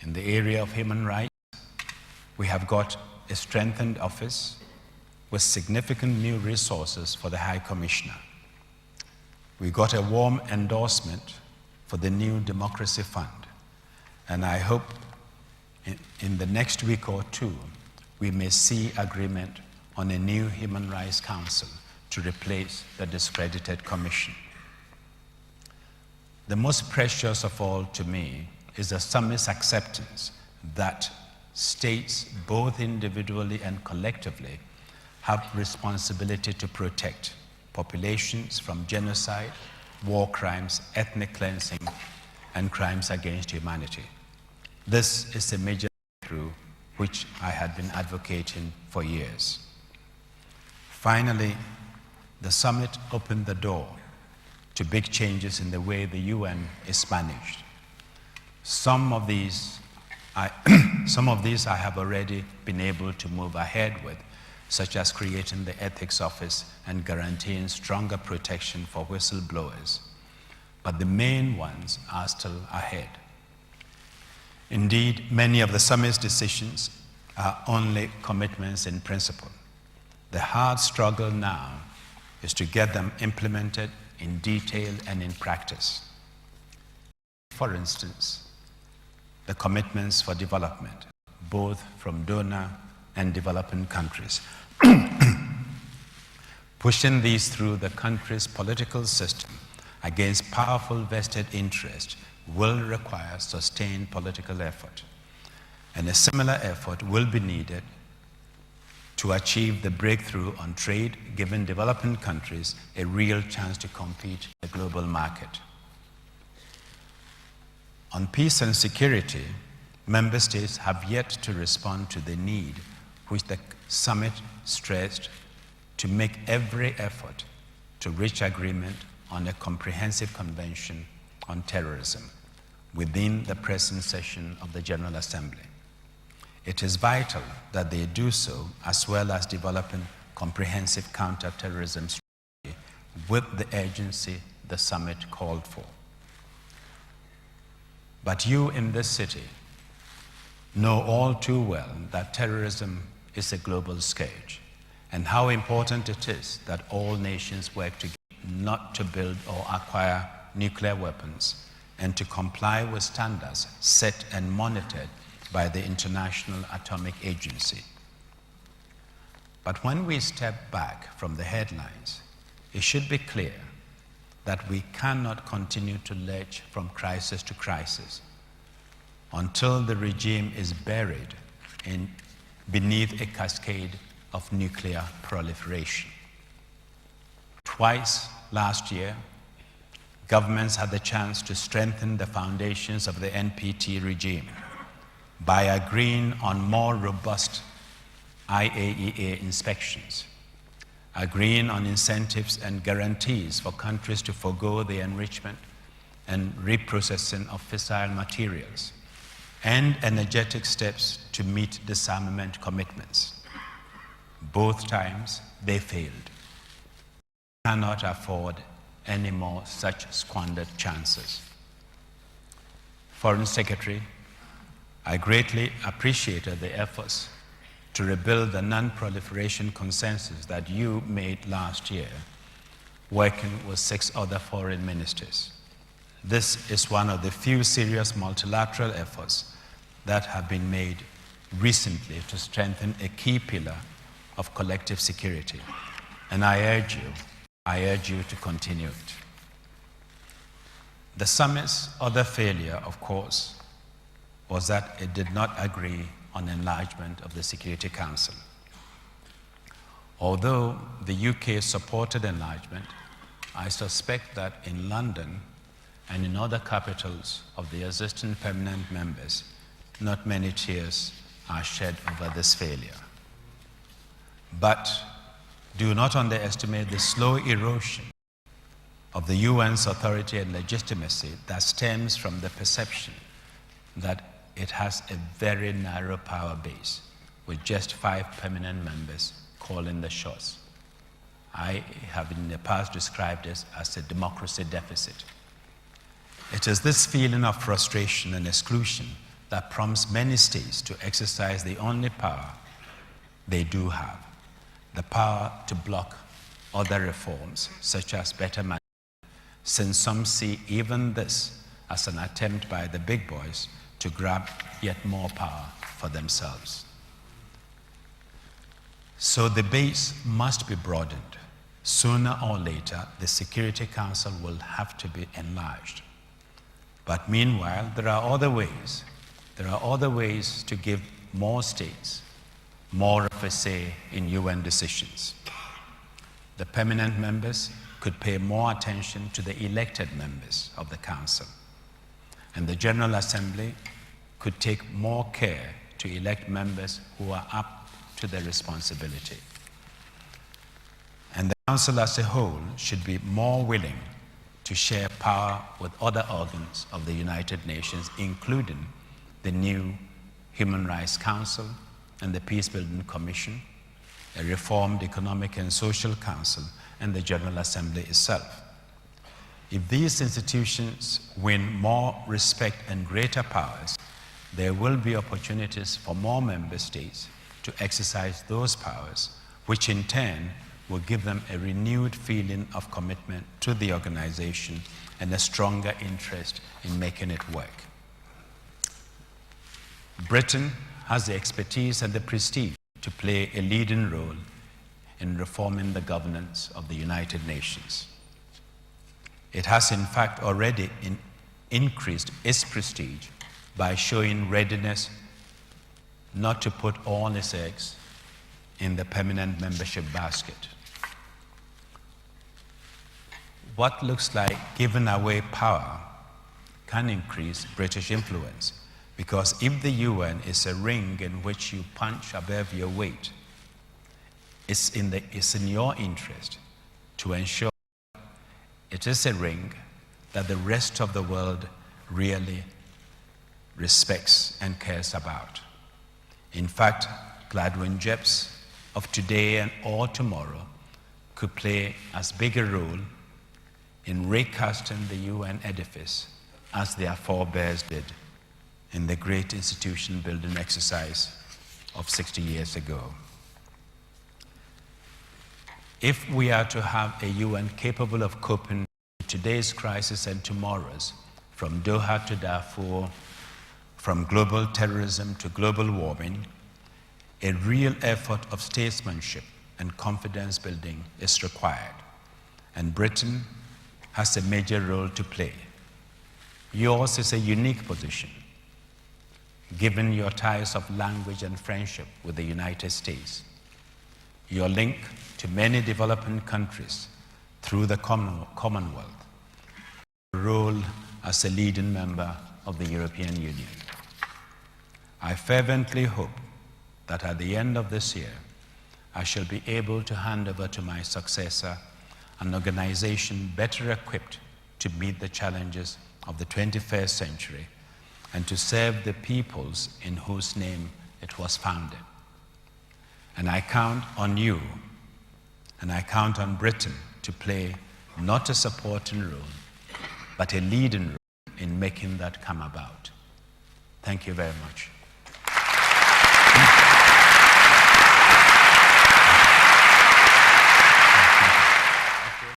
In the area of human rights, we have got a strengthened office with significant new resources for the High Commissioner. We got a warm endorsement for the new Democracy Fund, and I hope in the next week or two, we may see agreement on a new Human Rights Council to replace the discredited commission. The most precious of all to me is the summit's acceptance that states, both individually and collectively, have responsibility to protect populations from genocide, war crimes, ethnic cleansing, and crimes against humanity. This is a major breakthrough which I had been advocating for years. Finally, the summit opened the door to big changes in the way the UN is managed. Some of these I have already been able to move ahead with, such as creating the Ethics Office and guaranteeing stronger protection for whistleblowers. But the main ones are still ahead. Indeed, many of the summit's decisions are only commitments in principle. The hard struggle now is to get them implemented in detail and in practice. For instance, the commitments for development, both from donor and developing countries. Pushing these through the country's political system against powerful vested interests will require sustained political effort. And a similar effort will be needed to achieve the breakthrough on trade, giving developing countries a real chance to compete in the global market. On peace and security, member states have yet to respond to the need which the summit stressed to make every effort to reach agreement on a comprehensive convention on terrorism within the present session of the General Assembly. It is vital that they do so, as well as developing comprehensive counter-terrorism strategy with the urgency the summit called for. But you in this city know all too well that terrorism is a global scourge, and how important it is that all nations work together not to build or acquire nuclear weapons and to comply with standards set and monitored by the International Atomic Agency. But when we step back from the headlines, it should be clear that we cannot continue to lurch from crisis to crisis until the regime is buried beneath a cascade of nuclear proliferation. Twice last year, governments had the chance to strengthen the foundations of the NPT regime by agreeing on more robust IAEA inspections, agreeing on incentives and guarantees for countries to forego the enrichment and reprocessing of fissile materials, and energetic steps to meet disarmament commitments. Both times, they failed. We cannot afford any more such squandered chances. Foreign Secretary, I greatly appreciated the efforts to rebuild the non-proliferation consensus that you made last year, working with 6 other foreign ministers. This is one of the few serious multilateral efforts that have been made recently to strengthen a key pillar of collective security. And I urge you to continue it. The summit's other failure, of course, was that it did not agree on enlargement of the Security Council. Although the UK supported enlargement, I suspect that in London and in other capitals of the existing permanent members, not many tears are shed over this failure. But do not underestimate the slow erosion of the UN's authority and legitimacy that stems from the perception that it has a very narrow power base with just 5 permanent members calling the shots. I have in the past described this as a democracy deficit. It is this feeling of frustration and exclusion that prompts many states to exercise the only power they do have, the power to block other reforms, such as better management, since some see even this as an attempt by the big boys to grab yet more power for themselves. So the base must be broadened. Sooner or later, the Security Council will have to be enlarged. But meanwhile, there are other ways. There are other ways to give more states more of a say in UN decisions. The permanent members could pay more attention to the elected members of the Council, and the General Assembly could take more care to elect members who are up to their responsibility. And the Council as a whole should be more willing to share power with other organs of the United Nations, including the new Human Rights Council and the Peacebuilding Commission, a reformed Economic and Social Council, and the General Assembly itself. If these institutions win more respect and greater powers, there will be opportunities for more member states to exercise those powers, which in turn will give them a renewed feeling of commitment to the organization and a stronger interest in making it work. Britain has the expertise and the prestige to play a leading role in reforming the governance of the United Nations. It has in fact already increased its prestige by showing readiness not to put all its eggs in the permanent membership basket. What looks like giving away power can increase British influence, because if the UN is a ring in which you punch above your weight, it's in your interest to ensure it is a ring that the rest of the world really respects and cares about. In fact, Gladwin Jeffs of today and or tomorrow could play as big a role in recasting the UN edifice as their forebears did in the great institution building exercise of 60 years ago. If we are to have a UN capable of coping with today's crisis and tomorrow's, from Doha to Darfur, from global terrorism to global warming, a real effort of statesmanship and confidence building is required, and Britain has a major role to play. Yours is a unique position, given your ties of language and friendship with the United States, your link to many developing countries through the Commonwealth, your role as a leading member of the European Union. I fervently hope that at the end of this year, I shall be able to hand over to my successor an organization better equipped to meet the challenges of the 21st century and to serve the peoples in whose name it was founded. And I count on you, and I count on Britain to play not a supporting role, but a leading role in making that come about. Thank you very much.